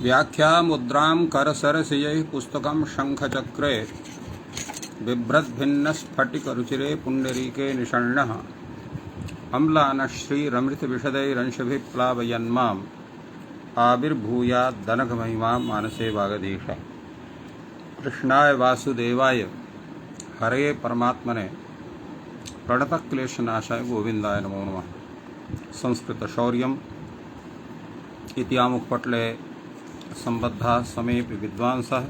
व्याख्या मुद्रां करसरसिजैः पुस्तकं शङ्खचक्रे बिभ्रद्भिन्नस्फटिकरुचिरे पुण्डरीके निषण्णः अम्लानश्रीरमृतविशदैरंशभिः प्लावयन्माम् आविर्भूयाद्दनघमहिमा मानसे वागधीश। कृष्णाय वासुदेवाय हरे परमात्मने प्रणतक्लेशनाशाय गोविंदाय नमो नमः। संस्कृत शौर्यम् इति आमुखपटले सम्बद्धाः समेऽपि विद्वांसः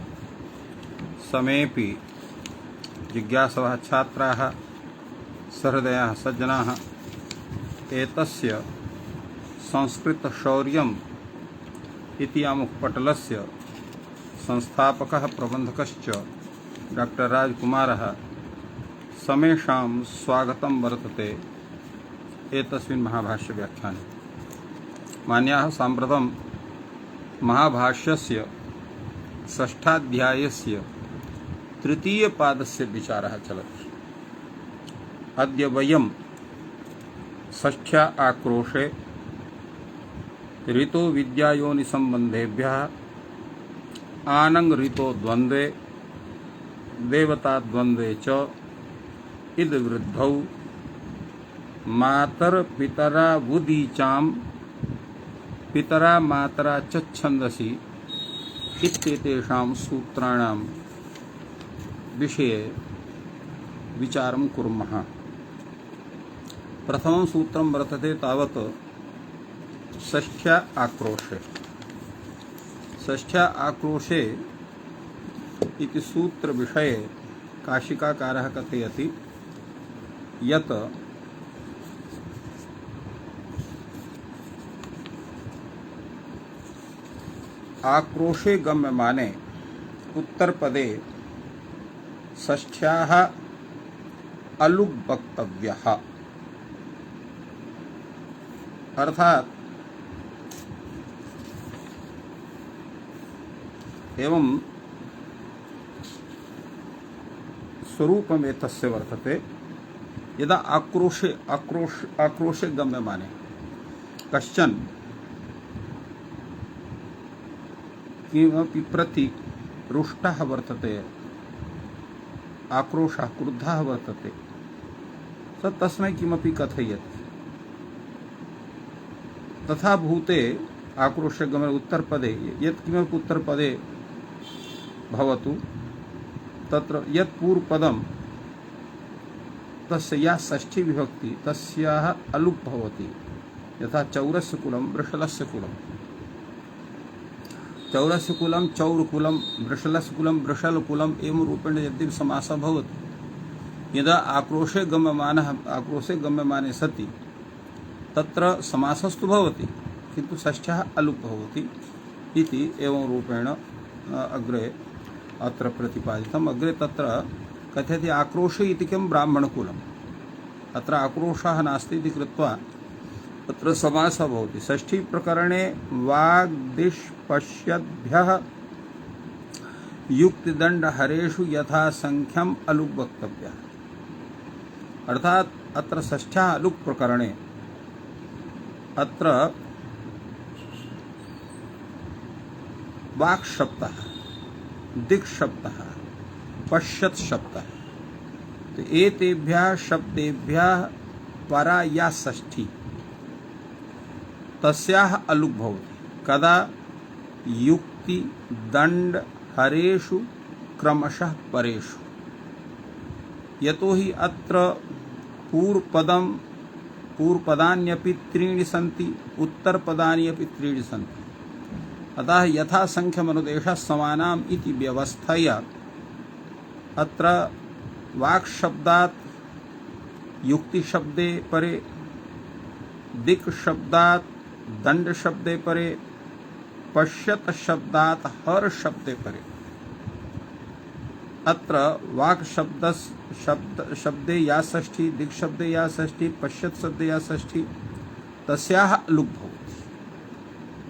समेऽपि जिज्ञासवः छात्राः सहृदयाः सज्जनाः एतस्य संस्कृतशौर्यम् इति आमुखपटलस्य संस्थापकः प्रबन्धकश्च डॉक्टर राजकुमारः समेषां स्वागतं वर्तते एतस्मिन् महाभाष्यव्याख्याने। मान्याः साम्प्रतं महाभाष्यस्य षष्ठाध्यायस्य तृतीयपादस्य विचारः चलति। अद्य वयं षष्ठ्या आक्रोशे ऋतो विद्यायोनिसम्बन्धेभ्यः आनङ् ऋतो द्वन्द्वे देवता द्वन्द्वे च इद वृद्धौ मातरपितरावुदीचां पितरा मातरा च छन्दसि इत्येतेषां सूत्राणां विषये विचारं कुर्मः। प्रथमं सूत्रं वर्तते तावत् षष्ठ्या आक्रोशे। षष्ठ्या आक्रोशे इति सूत्रविषये काशिकाकारः कथयति यत् आक्रोशे गम्यमाने उत्तरपदे षष्ठ्याः अलुग् वक्तव्यः। अर्थात एवं स्वरूपम् एतस्य वर्तते। यदा आक्रोशे गम्यमाने कश्चन किमपि प्रति रुष्टः वर्तते, आक्रोशः क्रुद्धः वर्तते, स तस्मै किमपि कथयति। तथा भूते आक्रोशगमने उत्तरपदे यत् किमपि उत्तरपदे भवतु तत्र यत् पूर्वपदं तस्य या षष्ठी विभक्ति तस्याः अलुप् भवति। यथा चौरस्य कुलं वृषलस्य कुलं, चौरस्य कुलं चौरकुलं, वृषलस्य कुलं वृषलकुलम् एवं रूपेण यद्यपि समासः भवति, यदा आक्रोशे गम्यमाने सति तत्र समासस्तु भवति किन्तु षष्ठ्यः अलुप् भवति इति एवं रूपेण अग्रे अत्र प्रतिपादितम्। अग्रे तत्र कथयति आक्रोशे इति किं ब्राह्मणकुलम्, अत्र आक्रोशः नास्ति इति कृत्वा तत्र समासः भवति। षष्ठी प्रकरणे वाग्दिष्पश्यद्भ्यः युक्तिदण्डहरेषु यथा संख्यम् अलुग् वक्तव्यः। अर्थात अत्र षष्ठ्याः अलुग् प्रकरणे अत्र वाक् शब्दः, दिक् शब्दः, पश्यत् शब्दः, तो एतेभ्यः शब्देभ्यः परा या षष्ठी तस्याः अलुग् भवति। कदा युक्ति दण्ड हरेषु क्रमशः परेषु। यतोहि अत्र पूर्वपदान्यपि त्रीणि सन्ति, उत्तरपदानि अपि त्रीणि सन्ति। अतः यथा संख्यमनुदेशः समानाम् इति व्यवस्थया अत्र वाक् शब्दात् युक्ति शब्दे परे, दिक् शब्दात् दण्ड शब्दे परे, पश्यत शब्दात् हर शब्दे परे। अत्र वाक् शब्दे या षष्ठी, दिक् शब्दे या षष्ठी, पश्यत शब्दे या षष्ठी तस्याः अलुग् भवति।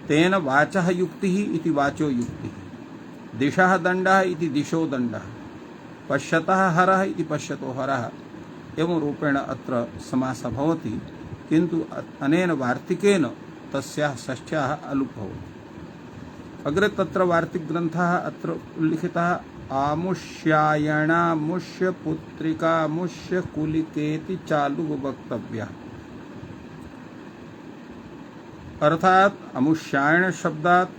तेन वाचः युक्तिः इति वाचो युक्तिः, दिशः दण्डः इति दिशो दण्डः, पश्यतः हरः इति पश्यतो हरः एवं रूपेण अत्र समासः भवति। किन्तु अनेन वार्तिकेन तस्याः षष्ठ्याः अलुप् भवति। अग्रे तत्र वार्तिक ग्रंथः अत्र उल्लिखितः आमुष्यायणामुष्य पुत्रिकामुष्य कुलिकेति चालु वक्तव्यः। अर्थात अमुष्यायण शब्दात,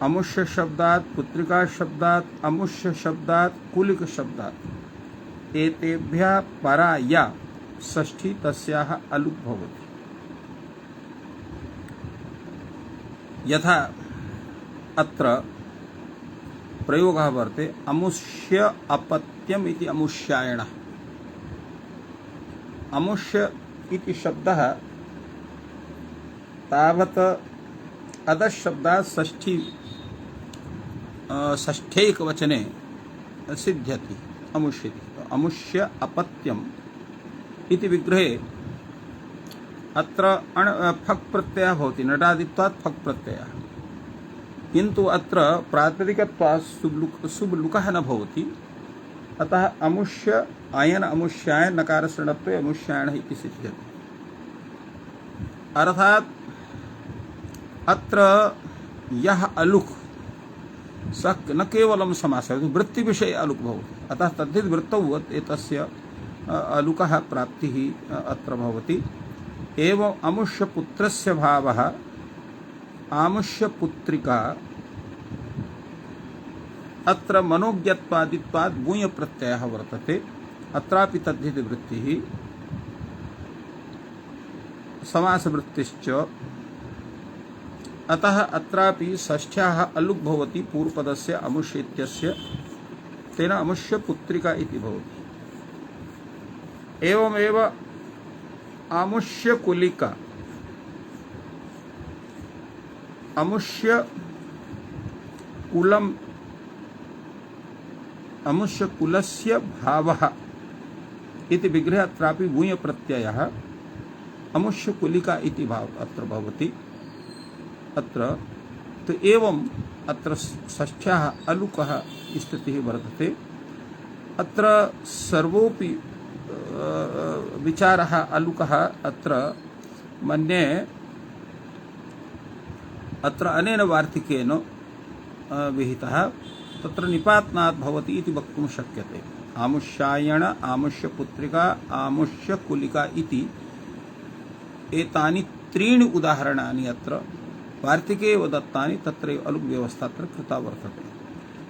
अमुष्य शब्दात, पुत्रिका शब्दात, अमुष्य शब्दात, कुलिक शब्दात एतेभ्यः परा या षष्ठी तस्याः अलुक् भवति। यथा अत्र प्रयोगः वर्तते अमुष्य अपत्यम् इति अमुष्यायणः। अमुष्य इति शब्दः तावत् अदस् शब्दात् षष्ठैकवचने सिद्ध्यति अमुष्यति। अमुष्य अपत्यम् इति विग्रहे अत्र फक् प्रत्ययः भवति, नटादित्वात् फक् प्रत्ययः, किन्तु अत्र प्रातिपदिकत्वात् शुभलुकः न भवति। अतः अमुष्य आयन अमुष्यायन नकारसरणत्वे अमुष्यायणः इति सिद्ध्यति। अर्थात् अत्र यः अलुक् सः न केवलं समासः, वृत्ति विषये अलुक् भवति। अतः तद्धित् वृत्तौ एतस्य अलुकः प्राप्तिः अत्र भवति। एवं अमुष्यपुत्रस्य भावः आमुष्यपुत्रिका अत्र मनोज्ञत्वादित्वात् गुञ् प्रत्ययः वर्तते। अत्रापि तद्धित् वृत्तिः समासवृत्तिश्च। अतः अत्रापि षष्ठ्याः अलुक् भवति पूर्वपदस्य अमुष्य इत्यस्य, तेन अमुष्यपुत्रिका इति भवति। एवमेव आमुष्यकुलिका, अमुष्यकुलस्य भावः इति विग्रहे अत्रापि गुञ् प्रत्ययः अमुष्यकुलिका इति भाव अत्र भवति। अत्र तो एवं अत्र षष्ठ्याः अलुकः स्थितिः वर्तते। अत्र सर्वोपि विचारः अलुकः अत्र मन्ये अत्र अनेन वार्तिकेन विहितः, तत्र निपातनात् भवति इति वक्तुं शक्यते। आमुष्यायण, आमुष्यपुत्रिका, आमुष्यकुलिका इति एतानि त्रीणि उदाहरणानि अत्र वार्तिके एव दत्तानि, तत्र अलुक् व्यवस्था अत्र कृता वर्तते।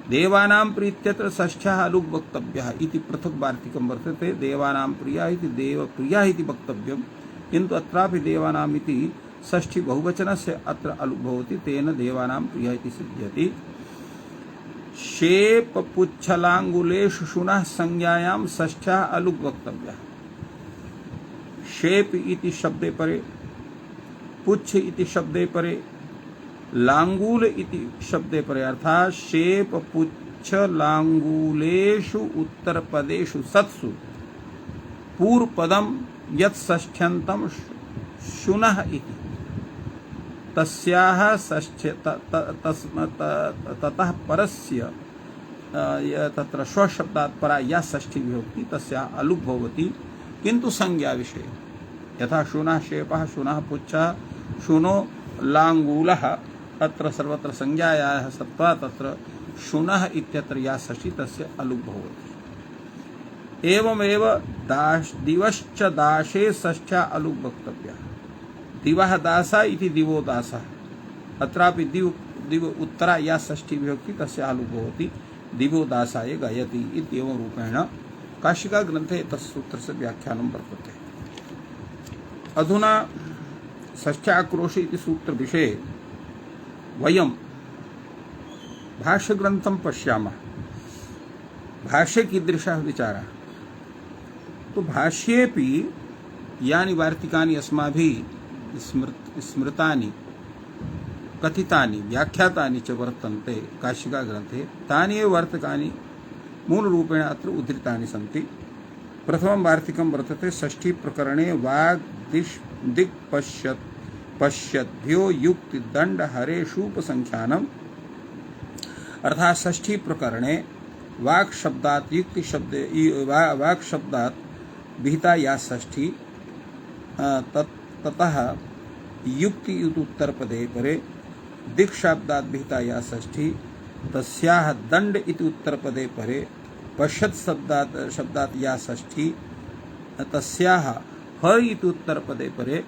देवानां प्रीत्यत्र षष्ठ्याः अलुक् वक्तव्यः इति पृथक् वार्तिकं वर्तते। देवानां प्रिया इति देवप्रिया इति वक्तव्यं, किन्तु अत्रापि देवानाम् इति षष्ठी बहुवचनस्य अत्र अलुक् भवति, तेन देवानां प्रिया इति सिद्ध्यति। शेपपुच्छलाङ्गुलेषु शुनः संज्ञायां षष्ठ्याः अलुक् वक्तव्यः। शेप इति शब्दे परे, पुच्छ इति शब्दे परे, लांगूल इति शब्दे परे, अर्थात शेप पुच्छ लांगूलेषु उत्तरपदेषु सत्सु पूर्वपदं यत् षष्ठ्यन्तं शुनः इति तस्याः ततः परस्य तत्र स्वशब्दात् परा या षष्ठी विभक्ति तस्याः अलुक् भवति, किन्तु संज्ञा विषये यथा शुनः शेपः, शुनः पुच्छः, शुनो लांगूलः, अत्र सर्वत्र संज्ञायाः सत्त्वात् तत्र शुनः इत्यत्र या षष्ठी तस्य अलुक् भवति। एवमेव दिवश्च दाशे षष्ठ्या अलुक् वक्तव्यः। दिवः दासा इति दिवो दासः, अत्रापि दिव उत्तरा या षष्ठी विभक्ति तस्य अलुक् भवति। दिवो दासाय गायति इत्येवं रूपेण काशिका ग्रन्थे तत्सूत्रस्य व्याख्यानं वर्तते। अधुना षष्ठ्याक्रोश इति सूत्र विषये वयं भाष्यग्रन्थं पश्यामः। भाष्ये कीदृशः विचारः? तो भाष्येपि यानि वार्तिकानि अस्माभिः स्मृतानि कथितानि व्याख्यातानि च वर्तन्ते काशिका ग्रन्थे, तानि एव वार्तिकानि मूलरूपेण अत्र उद्धृतानि सन्ति। प्रथमं वार्तिकं वर्तते षष्ठी प्रकरणे वाग् दिक् पश्यद्भ्यो युक्ति दंड हरेषूपसंख्यानम्। अर्थात षष्ठी प्रकरणे वाक् शब्दात् युक्ति शब्दे वाक् शब्दात् विहिता या षष्ठी ततः युक्ति इति उत्तरपदे परे दिक् शब्दात् विहिता या षष्ठी तस्याः दंड इति उत्तरपदे परे पश्यत् शब्दात् या षष्ठी तस्याः हर इति उत्तरपदे परे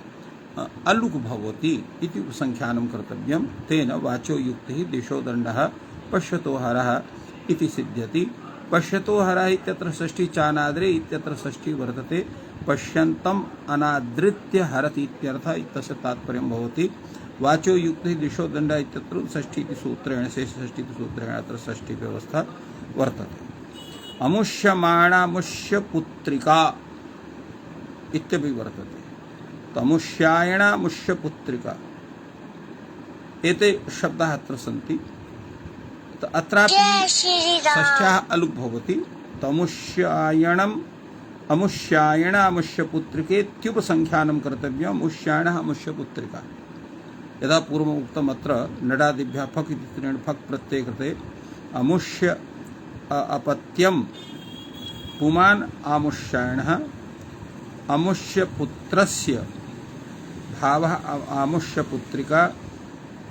अलुक भवति इति उपसंख्यानं कर्तव्यं। तेन वाचो युक्तिः दिशो दण्डः पश्यतो हरः इति सिद्ध्यति। पश्यतो हरः इत्यत्र षष्ठी चानाद्रे इत्यत्र षष्ठी वर्तते। पश्यन्तम् अनादृत्य हरति इत्यर्थः इत्यस्य तात्पर्यं भवति। वाचो युक्तिः दिशो दण्डः इत्यत्र षष्ठी इति सूत्रेण शेषषष्ठी इति सूत्रेण अत्र षष्ठी व्यवस्था वर्तते। अमुष्यमाणामुष्य पुत्रिका इत्यपि वर्तते। तमुष्यायणामुष्य पुत्रिका एते शब्दाः अत्र सन्ति। अत्रापि षष्ठ्याः अलुक् भवति। तमुष्यायणम् अमुष्यायणामुष्य पुत्रिकेत्युपसंख्यानं कर्तव्यम्। अमुष्यायणः अमुष्य पुत्रिका यदा पूर्वम् उक्तम् अत्र नडादिभ्यः फक् इति त्रीणि फक् प्रत्यये कृते अमुष्य अपत्यं पुमान् आमुष्यायणः अमुष्य पुत्रस्य भावः आमुष्य पुत्रिका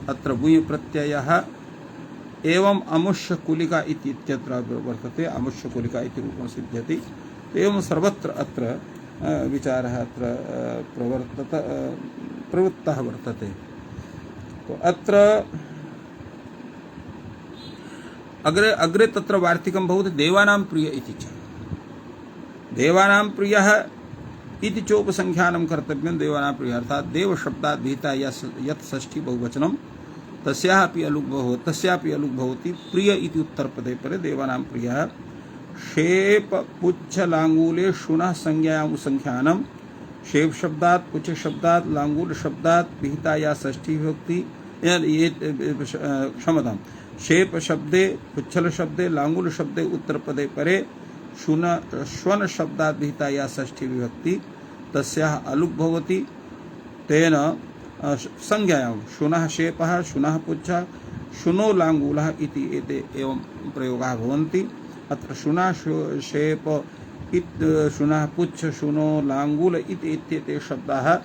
अत्र भूय प्रत्ययः एवं अमुष्य कुलिका इति इत्यत्र वर्तते। अमुष्य कुलिका इति रूपं सिद्ध्यति। एवं सर्वत्र अत्र विचारः अत्र प्रवृत्तः वर्तते। तो अत्र अग्रे तत्र वार्तिकं भवति देवानां प्रिय इति च। देवानां प्रियः इति चोपसंख्यानं कर्तव्यं। देवानां प्रियः अर्थात् देव शब्दात् विहिता यत् षष्ठी बहुवचनं तस्यापि अलुक् भवति। प्रिय इति उत्तरपदे परे देवानां प्रियः शेप पुच्छ लांगूले शुनः संज्ञायाम् उपसंख्यानं। शेप शब्दात् पुच्छ शब्दात् लांगूल शब्दात् विहिता या षष्ठी विभक्ति क्षमताम्। शेप शब्दे पुच्छल शब्दे लांगूल शब्दे उत्तरपदे परे श्वन शब्दात् विहिता या षष्ठी विभक्ति तस्याः अलुक् भवति। तेन संज्ञायां शुनः शेपः शुनः पुच्छः शुनो लांगूलः इति एते एवं प्रयोगाः भवन्ति। अत्र शुनः शेप शुनः पुच्छ शुनो लांगूल इति इत्येते शब्दाः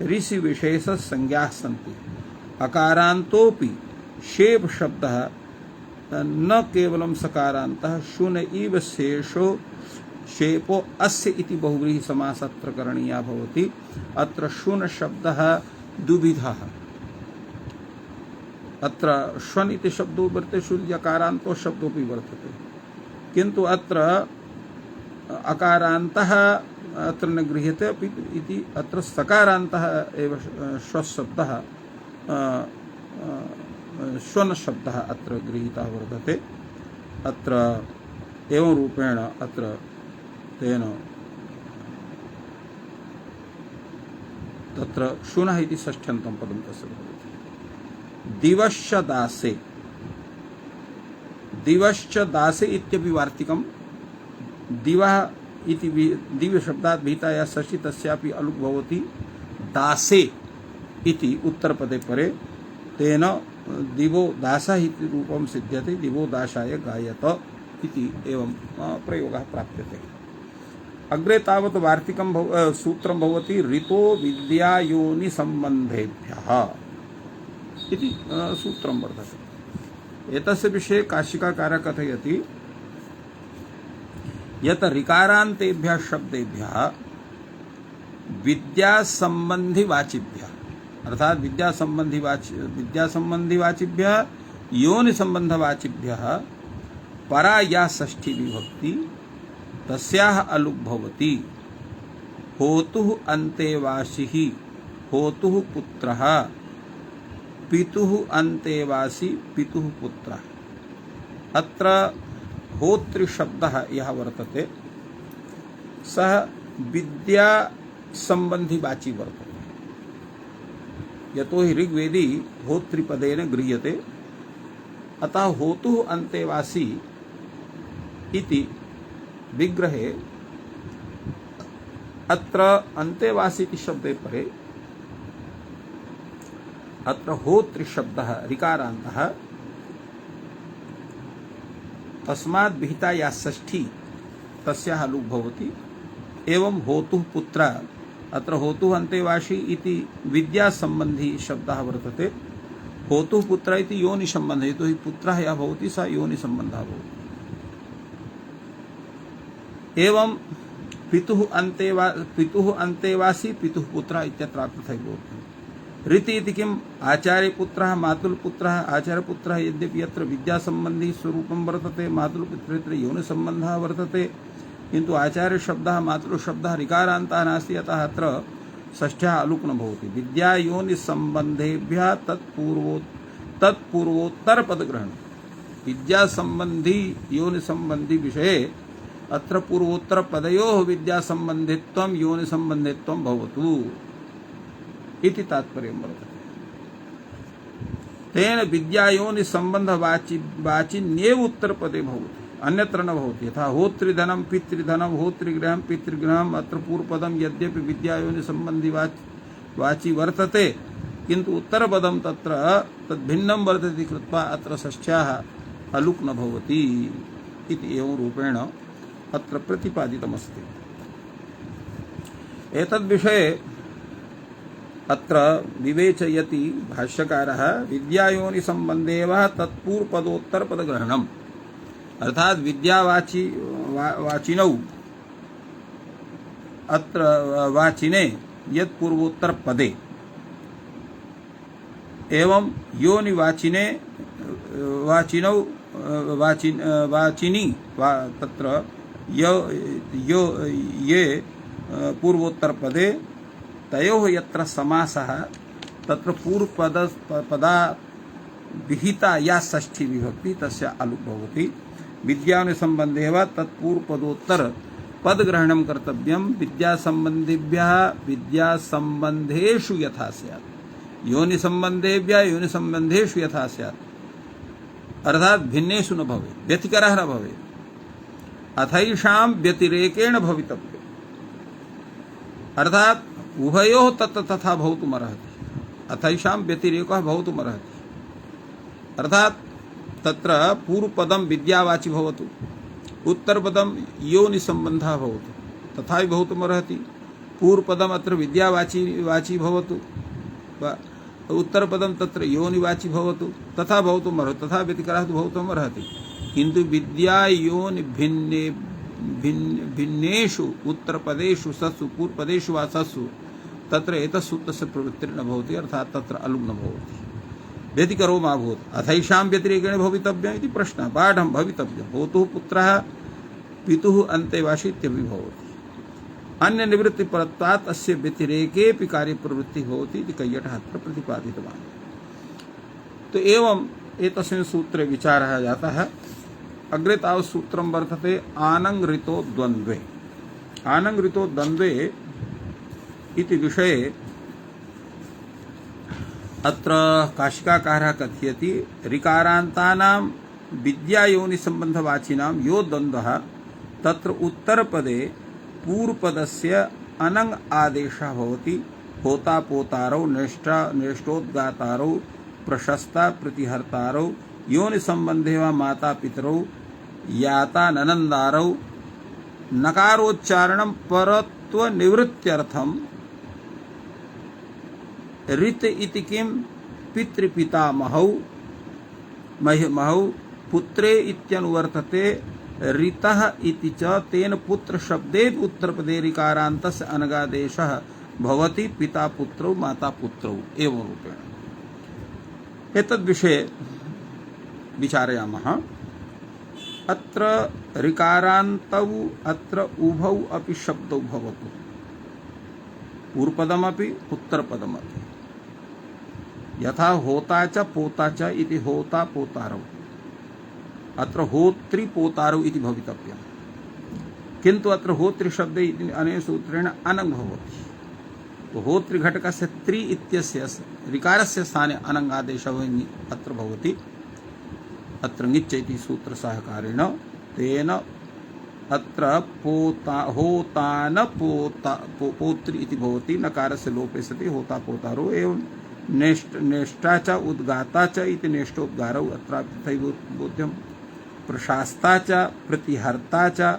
ऋषि विशेष संज्ञाः सन्ति। अकारान्तोऽपि शेप शब्दः न केवलं सकारान्तः शुन इव शेषो शेपो अस्य इति बहुव्रीहि समासः अत्र करणीयः भवति। अत्र शुन शब्दः द्विविधः। अत्र श्वन इति शब्दो वर्तते शुल्यकारान्तो शब्दोऽपि वर्तते किन्तु अत्र अकारान्तः अत्र न गृह्यते अपि इति अत्र सकारान्तः एव श्वशब्दः श्वन शब्दः अत्र गृहीतः वर्तते। अत्र एवं रूपेण अत्र तेन तत्र शुनः इति षष्ठ्यन्तं पदं तस्य भवति। दिवश्च दासे दिवश्च दासे इत्यपि वार्तिकं। दिवः इति दिव्य शब्दात् विहिता या षष्ठी तस्यापि अलुक् भवति। दासे इति उत्तरपदे परे तेन दिवो दासः इति रूपं सिद्ध्यति। दिवो दासाय गायत इति एवं प्रयोगः प्राप्यते। अग्रे तावत् वार्तिकं सूत्रं भवति ऋतो विद्यायोनि सम्बन्धेभ्यः इति सूत्रं वर्तते। एतस्य विषये काशिकाकारः कथयति यत् ऋकारान्तेभ्यः शब्देभ्यः विद्यासम्बन्धिवाचिभ्यः अर्थात विद्यासम्बन्धिवाचिभ्यः योनिसम्बन्धवाचिभ्यः परा या षष्ठी विभक्ति तस्याः अलुक् भवति। होतुः अन्तेवासिः होतुः पुत्रः पितुः अन्तेवासी पितुः पुत्रः। अत्र होतृशब्दः यः वर्तते सः विद्या संबंधिवाची वर्तते। यतो हि ऋग्वेदी होतृपदेन गृह्यते अतः होतुः अन्तेवासी इति विग्रहे अत्र अन्तेवासी इति शब्दे परे अत्र होतृशब्दः ऋकारान्तः तस्माद् विहिता या षष्ठी तस्याः लुक् भवति। एवं होतुः पुत्र अत्र होतुः अन्तेवासी इति विद्या संबंधी शब्दः वर्तते। होतुः पुत्र इति योनि संबंधः, यतो हि पुत्रः यः भवति सः योनि संबंधः भवति। एवं पितुः अन्तेवासी पितुः पुत्रः इत्यत्रापि तथैव भवति। रीति इति किम्? आचार्यपुत्रः मातुलपुत्रः आचार्यपुत्रः यद्यपि यत्र विद्यासम्बन्धी स्वरूपं वर्तते, मातुलपुत्रः यत्र योनिसम्बन्धः वर्तते, किन्तु आचार्यशब्दः मातुलशब्दः ऋकारान्तः नास्ति, अतः अत्र षष्ठ्याः अलुक् न भवति। विद्यायोनिसम्बन्धेभ्यः तत्पूर्वोत्तरपदग्रहणं। विद्यासम्बन्धी योनिसम्बन्धी विषये अत्र पूर्वोत्तरपदयोः विद्यासम्बन्धित्वं योनिसम्बन्धित्वं भवतु इति तात्पर्यं वर्तते। तेन विद्यायोनिसम्बन्धवाचिन्येव उत्तरपदे भवति, अन्यत्र न भवति। यथा होतृधनं पितृधनं होतृगृहं पितृगृहम्, अत्र पूर्वपदं यद्यपि विद्यायोनिसम्बन्धी वाची वर्तते, किन्तु उत्तरपदं तत्र तद्भिन्नं वर्तते कृत्वा अत्र षष्ठ्याः अलुक् न भवति इति एवं रूपेण अत्र प्रतिपादितमस्ति। एतद्विषये अत्र विवेचयति भाष्यकारः विद्यायोनिसम्बन्धेव तत्पूर्वपदोत्तरपदग्रहणम्, अर्थात वाचिनौ अत्र वाचिने यत् पूर्वोत्तरपदे एवं योनिवाचिने वाचिनौ वाचिनी तत्र ये पूर्वोत्तरपदे तयोः यत्र समासः तत्र पूर्वपदा विहिता या षष्ठी विभक्ति तस्य अलुक् भवति। विद्यानुसम्बन्धेव तत्पूर्वपदोत्तर पदग्रहणं कर्तव्यं विद्यासम्बन्धिभ्यः विद्यासम्बन्धेषु यथा स्यात्, योनिसम्बन्धेभ्यः योनिसम्बन्धेषु यथा स्यात्, अर्थात भिन्नेषु न भवेत्, व्यतिकरः न भवेत्, अथैषां व्यतिरेकेण भवितव्यम्, अर्थात उभयोः तथा भवितुमर्हति, अथैषां व्यतिरेकः भवितुमर्हति, अर्थात तत्र पूर्वपदं विद्यावाची भवतु, उत्तरपदं योनिसम्बन्धः भवतु, तथापि भवितुमर्हति। पूर्वपदम् अत्र विद्यावाची भवतु, उत्तरपदं तत्र योनिवाची भवतु, तथा भवितुमर्हति, तथा व्यतिकरः तु भवितुमर्हति। किन्तु विद्यायोनि भिन्नेषु उत्तरपदेषु सत्सु पूर्वपदेषु वा सत्सु तत्र एतत्सूत्रस्य प्रवृत्तिर्न भवति, अर्थात् तत्र अलुक् न भवति, व्यतिकरो मा भूत्। अथैषां व्यतिरेकेण भवितव्यम् इति प्रश्नः, पाठं भवितव्यं। होतुः पुत्रः पितुः अन्तेवासी इत्यपि भवति। अन्य निवृत्तिपरत्वात् अस्य व्यतिरेकेऽपि कार्यप्रवृत्तिः भवति इति कैयटः अत्र प्रतिपादितवान्। तो एवं एतस्मिन् सूत्रे विचारः जातः। अग्रे तावत् सूत्रं वर्तते आनङ्-ऋतो द्वन्द्वे। आनङ्-ऋतो द्वन्द्वे इति विषये अत्र काशिकाकारः कथयति ऋकारान्तानां विद्यायोनिसम्बन्धवाचिनां यो द्वन्द्वः तत्र उत्तरपदे पूर्वपदस्य अनङ् आदेशः भवति। होता पोतारौ नेष्टोद्गातारौ प्रशस्ता प्रतिहर्तारौ योनिसम्बन्धे वा माता पितरौ याता ननन्दारौ नकारोच्चारणं परत्वनिवृत्त्यर्थं ऋत इति किं पितृपितामहौ महौ पुत्रे इत्यनुवर्तते। ऋतः इति च तेन पुत्र शब्देन उत्तरपदे ऋकारान्तस्य अनगादेशः भवति। पिता पुत्रौ माता पुत्रौ एवं रूपेण एतद्विषये विचारयामः। अत्र ऋकारान्तौ अत्र उभौ अपि शब्दौ भवतु, पूर्वपदमपि उत्तरपदमपि। यथा होता च पोता च इति होता पोतारौ, अत्र होत्री पोतारौ इति भवितव्यम्, किन्तु अत्र होतृशब्दे अनेन सूत्रेण अनङ् भवति। तो होतृघटकस्य त्रि इत्यस्य ऋकारस्य स्थाने अनङ्गादेशः अत्र भवति। अत्र ङिच् इति सूत्रसहकारेण तेन अत्र होतान पोत्री इति भवति। नकारस्य लोपे सति होता पोतारो एवं नेष्टा च उद्गाता च इति नेष्टोद्गारौ अत्रापि तथैव बोध्यम्। प्रशास्ता च प्रतिहर्ता च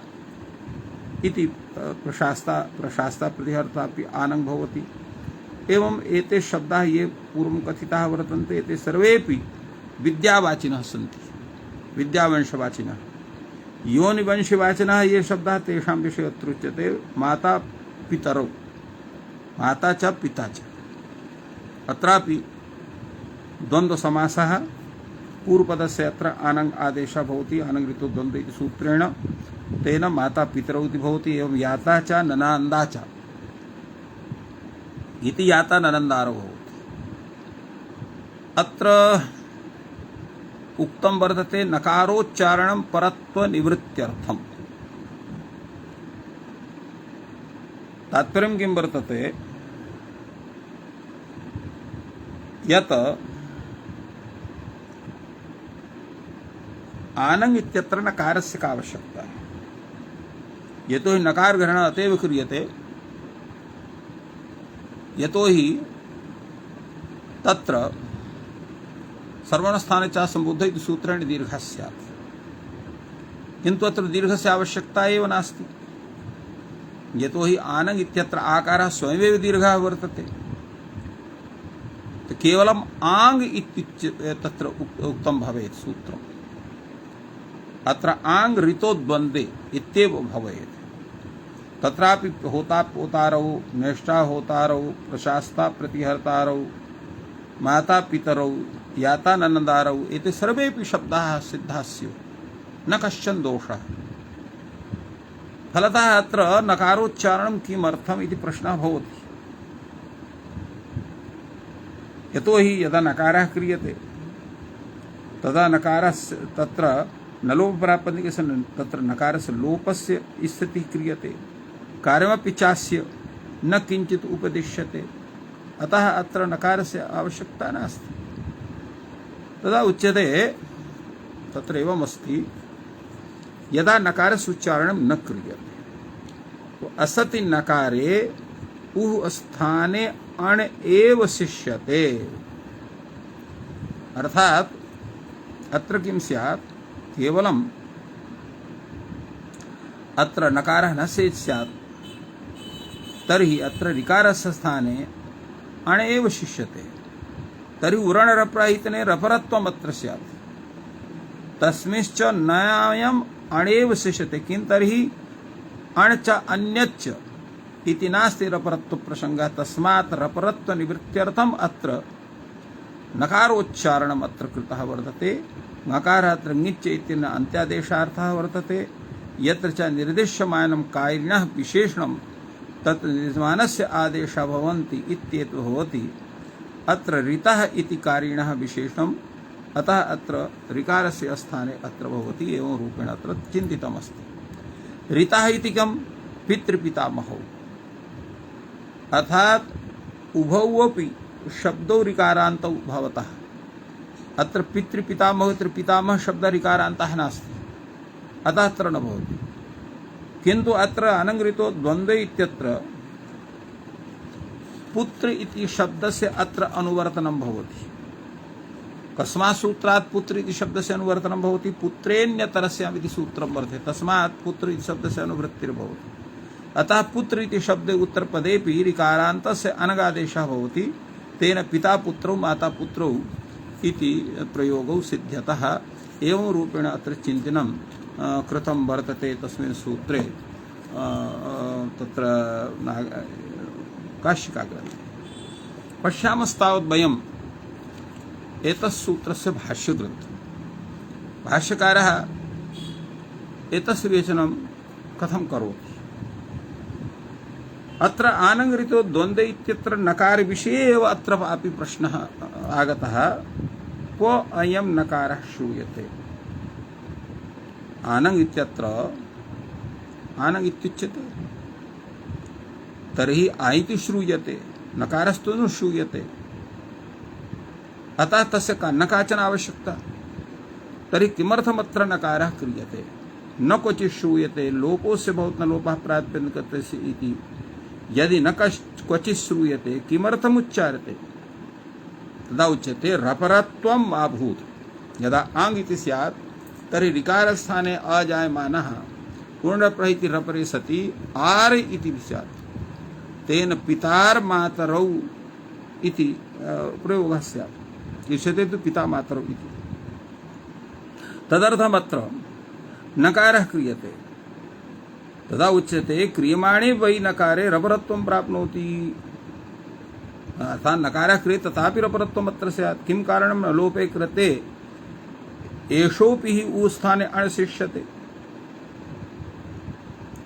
इति प्रशास्ता प्रशास्ता प्रतिहर्तापि आनंग भवति। एवं एते शब्दाः ये पूर्वं कथिताः वर्तन्ते एते सर्वेपि विद्यावाचिनः सन्ति, विद्यावंशवाचिनः। योनिवंशवाचिनः ये शब्दाः तेषां विषये अत्र उच्यते माता पितरौ, माता च पिता च। अत्रापि द्वन्द्वसमासः पूर्वपदस्य अत्र आनङ् आदेशः भवति, आनङ् ऋतो द्वन्द्व इति सूत्रेण, तेन माता पितरौ इति भवति। एवं याता च ननान्दा च इति याता ननन्दारौ भवति। अत्र उक्तं वर्तते नकारोच्चारणं परत्वनिवृत्त्यर्थम्। तात्पर्यं किं वर्तते यत् आनङ् इत्यत्र नकारस्य का आवश्यकता है। यतो हि नकार ग्रहण अतएव क्रियते यतो हि तत्र सर्वणस्थाने च संबुद्ध इति सूत्रेण दीर्घः स्यात्, किन्तु अत्र दीर्घस्य आवश्यकता एव नास्ति। यतो हि आनङ् इत्यत्र आकारः स्वयमेव दीर्घः वर्तते, तो केवलम् आङ् इत्युच्यते तत्र उक्तं भवेत् सूत्रम्। अत्र आङ् ऋतोद्वन्द्वे इत्येव भवेत्। तत्रापि होता पोतारौ, नेष्टा होतारौ, प्रशास्ता प्रतिहर्तारौ, माता पितरौ, याता ननन्दारौ एते सर्वेपि शब्दाः सिद्धाः स्युः, न कश्चन दोषः। फलतः अत्र नकारोच्चारणं किमर्थम् इति प्रश्नः भवति। यतो हि यदा नकारः क्रियते तदा नकारस्य तत्र न लोपपरापन्निके सन् तत्र नकारस्य लोपस्य स्थितिः क्रियते, कार्यमपि चास्य न किञ्चित् उपदिश्यते, अतः अत्र नकारस्य आवश्यकता नास्ति। तदा उच्यते तत्र एवमस्ति यदा नकारस्य उच्चारणं न क्रियते तो असति नकारे उः स्थाने अण् एव शिष्यते। अर्थात अत्र किं स्यात्, केवलम् अत्र नकारः न स्यात् तर्हि अत्र ऋकारस्य स्थाने अण् एव शिष्यते, तर्हि उरणरप्रहितने रपरत्वम् अत्र स्यात्। तस्मिंश्च नयम् अण् एव शिष्यते, किं तर्हि अण् च अन्यच्च इति नास्ति रपरत्व प्रसंगः। तस्मात् रपरत्व निवृत्त्यर्थम् अत्र नकारोच्चारणम् अत्र कृतः वर्तते। नकारः अत्र ङिच् इत्यनेन अन्त्यादेशार्थः वर्तते। यत्र च निर्दिश्यमानं कारिणः विशेषणं तत् निर्माणस्य आदेशः भवन्ति इत्येतत् भवति। अत्र ऋतः इति कारिणः विशेषणम्, अतः अत्र ऋकारस्य स्थाने अत्र भवति। एवं रूपेण अत्र चिन्तितमस्ति। ऋतः इति कं पितृपितामहौ, अर्थात उभौ अपि शब्दौ ऋकारान्तौ भवतः। अत्र पितृपितामहौ इति पितामह शब्द ऋकारान्तः नास्ति, अतः अत्र न भवति। किन्तु अत्र आनङ् ऋतो द्वन्द्वे इत्यत्र पुत्र इति शब्दस्य अत्र अनुवर्तनं भवति। कस्मात् सूत्रात् पुत्र इति शब्दस्य अनुवर्तनं भवति, पुत्रेण्यतरस्याम् इति सूत्रं वर्तते, तस्मात् पुत्र इति शब्दस्य अनुवृत्तिर्भवति। अतः पुत्र इति शब्दे उत्तरपदेपि ऋकारान्तस्य अनगादेशः भवति। तेन पिता पुत्रौ माता पुत्रौ इति प्रयोगौ सिद्ध्यतः। एवं रूपेण अत्र चिन्तनं कृतं वर्तते तस्मिन् सूत्रे तत्र काशिकाग्रन्थे। पश्यामस्तावत् वयम् एतस्य सूत्रस्य भाष्यग्रन्थं। भाष्यकारः एतस्य विवेचनं कथं करोति। अत्र आनङ् ऋतो द्वन्द्वे इत्यत्र नकार विषये एव अत्र अपि प्रश्नः आगतः, क्व अयं नकारः श्रूयते। आनङ् इत्यत्र आनङ् इत्युच्यते, तर्हि आ इति श्रूयते, नकारस्तु न श्रूयते, अतः तस्य न काचन आवश्यकता। तर्हि किमर्थमत्र नकारः क्रियते, न क्वचित् श्रूयते, लोपोस्य बहुत न लोपः प्रातिपदिकस्य इति। यदि न क्वचित् श्रूयते किमर्थम् उच्चार्यते, तदा उच्यते रपरत्वम् अभूत्। यदा आङ् इति स्यात् तर्हि ऋकारस्थाने अजायमानः पूर्णरपरः इति रपरे सति आर् इति स्यात् तेन पितार् मातरौ इति प्रयोगः स्यात् इष्यते तु पिता मातरौ इति तदर्थमत्र नकारः क्रियते तदा उच्यते क्रियमाणे वै नकारे रपरत्वं प्राप्नोति अर्थात् नकारः क्रियते तथापि रपरत्वम् अत्र स्यात् किं कारणं न लोपे कृते एषोऽपि हि उ स्थाने अणशिष्यते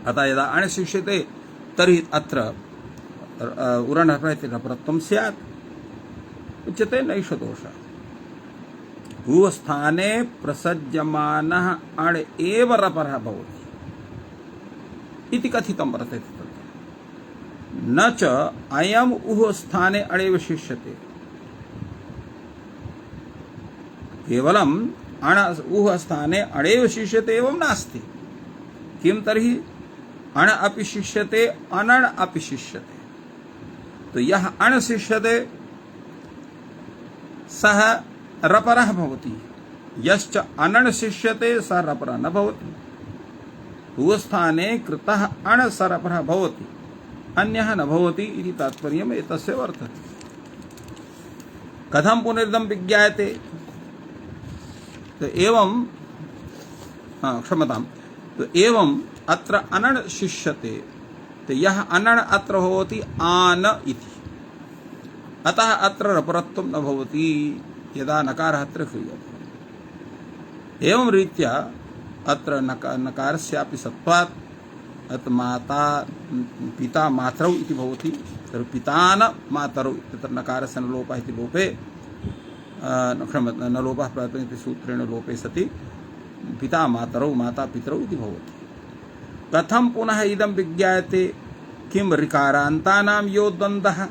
अतः यदा अणशिष्यते तर्हि अत्र उरणः इति रपरत्वं स्यात् उच्यते नैष दोषः उ स्थाने प्रसज्यमानः अण् एव रपरः भवति इति कथितं वर्तते तत्र न च अयम् उः स्थाने अणेव शिष्यते केवलम् अण उः स्थाने अणेव शिष्यते एवं नास्ति किं तर्हि अण अपि शिष्यते अनण् अपि शिष्यते तो यः अण शिष्यते सः रपरः भवति यश्च अनण् शिष्यते सः रपरः न भवति उ स्थाने कृतः अण स रपरः भवति अन्यः न भवति इति तात्पर्यम् एतस्य वर्तते कथं पुनरिदं विज्ञायते तो एवं क्षमतां तो एवं अत्र अनण् शिष्यते तो यः अनण् अत्र भवति आन इति अतः अत्र रपरत्वं न भवति यदा नकारः अत्र क्रियते एवं रीत्या अत्र नकारस्यापि सत्त्वात् अत्र माता पिता मातरौ इति भवति तर्हि पितान मातरौ तत्र नकारस्य न लोपः इति लोपे न लोपः प्राप्तः इति सूत्रेण लोपे सति पिता मातरौ माता पितरौ इति भवति कथं पुनः इदं विज्ञायते किं ऋकारान्तानां यो द्वन्द्वः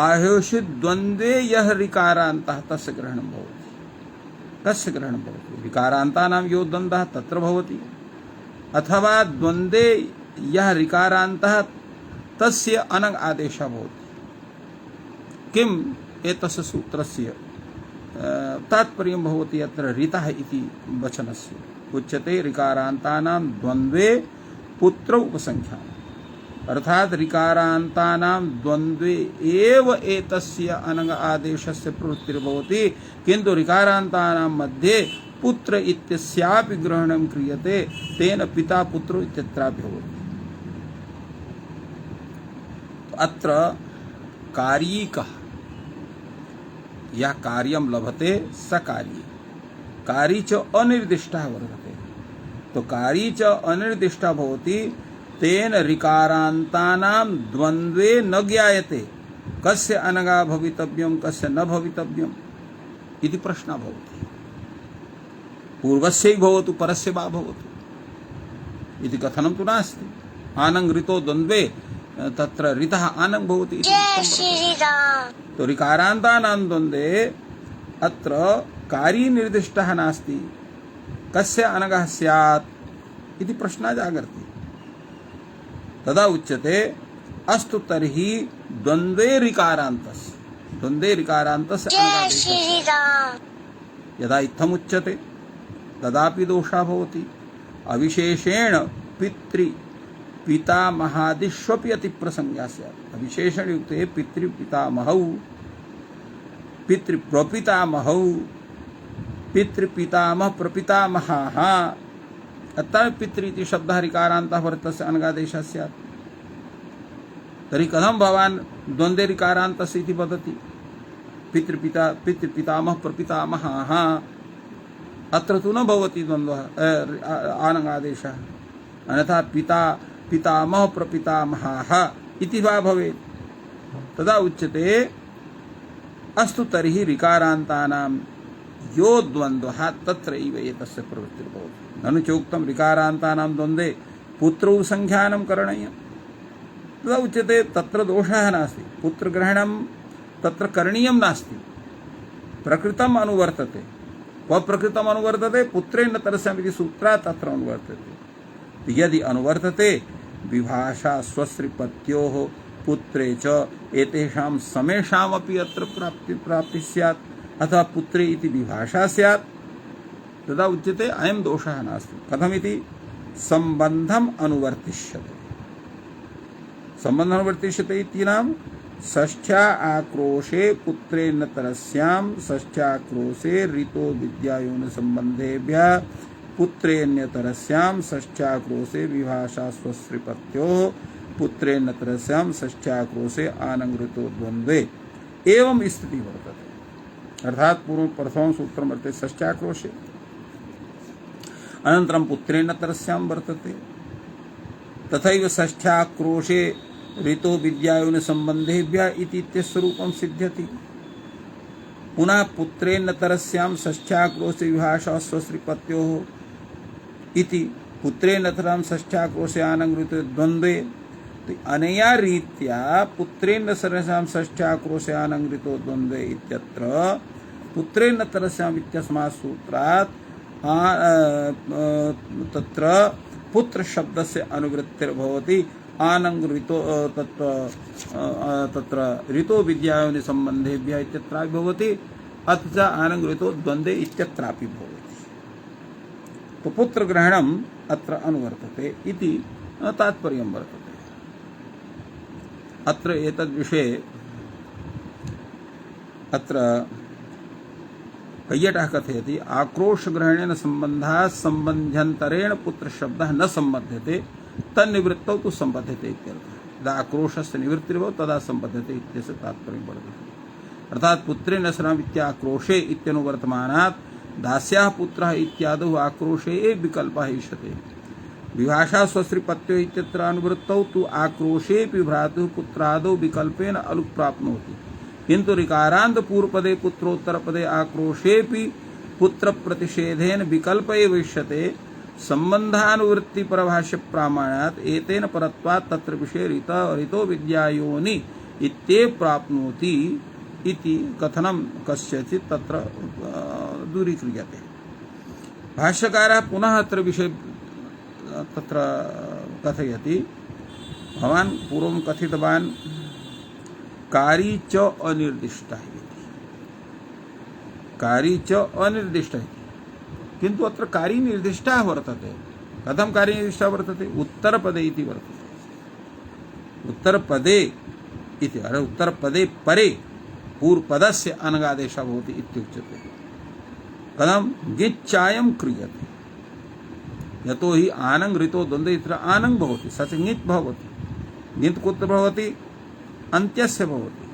आहोषि द्वन्द्वे यः ऋकारान्तः तस्य ग्रहणं भवति कस्य ग्रहणं भवति ऋकारान्तानां यो द्वन्द्वः तत्र भवति अथवा द्वन्द्वे यः ऋकारान्तः तस्य अनङ् आदेशः भवति किम् एतस्य सूत्रस्य तात्पर्यं भवति अत्र ऋतः इति वचनस्य उच्यते ऋकारान्तानां द्वन्द्वे पुत्र उपसंख्यानम् अर्थात ऋकारान्तानां द्वन्द्वे एव एतस्य अनङ् आदेशस्य प्रवृत्तिर्भवति किन्तु ऋकारान्तानां मध्ये पुत्र इत्यस्यापि ग्रहणं क्रियते तेन पिता पुत्रो इत्यत्रापि भवति अत्र कार्यिकः यः कार्यं लभते स कार्ये कारी च अनिर्दिष्टः वर्तते तो कारी च अनिर्दिष्टः भवति तेन ऋकारान्तानां द्वन्द्वे न ज्ञायते कस्य अनगा भवितव्यं कस्य न भवितव्यम् इति प्रश्नः भवति पूर्वस्य भवतु परस्य वा भवतु इति कथनं तु नास्ति आनङ् ऋतो द्वन्द्वे तत्र ऋतः आनङ् भवति इति तो ऋकारान्तानां द्वन्द्वे अत्र कारी निर्दिष्टः नास्ति कस्य अनगः स्यात् इति प्रश्नः जागर्ति तदा उच्यते अस्तु तर्हि द्वन्द्वे ऋकारान्तस्य यदा इत्थम् उच्यते तदापि दोषः भवति अविशेषेण पितामहादिष्वपि अतिप्रसंज्ञा स्यात् अविशेषण युक्ते पितृपितामहौ पितृप्रपितामहौ पितृपितामह प्रपितामहाः अतः पितृ इति शब्दः ऋकारान्तः वर्तस्य अनगादेशः स्यात् तर्हि कथं भवान् द्वन्द्वे ऋकारान्तस्य इति वदति पितृपितामह प्रपितामहाः अत्र तु न भवति द्वन्द्वः आनगादेशः अन्यथा पितामह प्रपितामहाः इति वा भवेत् तदा उच्यते अस्तु तर्हि ऋकारान्तानां यो द्वन्द्वः तत्रैव एतस्य प्रवृत्तिर्भवति ननु चोक्तं ऋकारान्तानां द्वन्द्वे पुत्रौ संख्यानं करणीयं तदा उच्यते तत्र दोषः नास्ति पुत्रग्रहणं तत्र करणीयं नास्ति प्रकृतम् अनुवर्तते क्व प्रकृतम् अनुवर्तते पुत्रेण तरस्यामिति सूत्रात् तत्र अनुवर्तते यदि अनुवर्तते विभाषा स्वश्रीपत्योः पुत्रे च एतेषां समेषामपि अत्र प्राप्ति स्यात् अथवा पुत्रे इति विभाषा स्यात् तदा उच्यते अयं दोषः नास्ति कथमिति संबंधम अनुवर्तिष्यते। संबंधम अनुवर्तिष्यते इति नाम षष्ठ्या आक्रोशे पुत्रेन्नतरस्याम षष्ठ्याक्रोशे ऋतो विद्यायोनि संबंधेभ्यः पुत्रेन्यतरस्याम षष्ठ्याक्रोशे विभाषा स्वश्रीपत्योः पुत्रेन्नतरस्याम षष्ठ्याक्रोशे आनंगृतो द्वन्द्वे एवं स्थिति वर्तते। अर्थात पूर्व प्रथम सूत्रम वर्तते षष्ठ्याक्रोशे, अनन्तरं पुत्रेन्नतरस्याम वर्तते, तथैव षष्ठ्याक्रोशे ऋतो विद्यायोनि संबंधेभ्यः इति इत्यस्य रूपं सिद्ध्यति। पुनः पुत्रेन्नतरस्यां षष्ठ्याक्रोशे विभाषा स्वश्रीपत्योः इति पुत्रेन्नतरं षष्ठ्याक्रोशे आनंगृतो द्वन्द्वे। तो अनया रीत्या पुत्रेन्नतरस्यां षष्ठ्याक्रोशे आनंगृतो द्वन्द्वे इत्यत्र पुत्रेन्नतरस्याम् इत्यस्मात् सूत्रात् तत्र पुत्र शब्दस्य अनुवृत्तिर्भवति आनंगृतो तत्र ऋतो विद्यायोनि संबंधेभ्यः इत्यत्रापि भवति, अथ च आनंगृतो द्वन्द्वे इत्यत्रापि भवति। तो पुत्र ग्रहणम् अत्र अनुवर्तते इति तात्पर्यं वर्तते। अत्र एतद्विषये अत्र कैयटः कथयति आक्रोशग्रहणेन सम्बन्धात् सम्बन्ध्यन्तरेण पुत्रशब्दः न सम्बध्यते तन्निवृत्तौ तु सम्बध्यते इत्यर्थः। यदा आक्रोशस्य निवृत्तिर्भवति तदा सम्बध्यते इत्यस्य तात्पर्यं वर्तते। अर्थात् पुत्रेण सराम इत्याक्रोशे इत्यनुवर्तमानात् दास्याः पुत्रः इत्यादौ आक्रोशे एव विकल्पः ईशते। विभाषा स्वश्रीपत्यो इत्यत्र अनुवृत्तौ तु आक्रोशेऽपि भ्रातुः पुत्रादौ विकल्पेन अलुक् प्राप्नोति, किन्तु ऋकारान्त पूर्वपदे पुत्रोत्तरपदे आक्रोशेऽपि पुत्र प्रतिषेधेन विकल्प एव इष्यते। संबंधानुवृत्ति परभाष्य प्रामाण्यात् एतेन परत्वात् तत्र विषये ऋतो विद्यायोनि इत्येव प्राप्नोति इति कथनं कस्यचित् तत्र दूरीक्रियते। भाष्यकारः पुनः अत्र विषये तत्र कथयति, भवान् पूर्वं कथितवान् कारी च अनिर्दिष्टः इति, कारी च अनिर्दिष्टः इति, किन्तु अत्र कारी निर्दिष्टः वर्तते। कथं कारी निर्दिष्टः वर्तते? उत्तरपदे इति वर्तते। उत्तरपदे इति अरे उत्तरपदे परे पूर्वपदस्य अनगादेशः भवति इत्युच्यते। कथं? ङिच्चायं क्रियते, यतो हि आनंग ऋतो द्वन्द्वे इत्र आनंग भवति, स च ङित् भवति। ङित् कुत्र भवति? अन्त्यस्य भवति।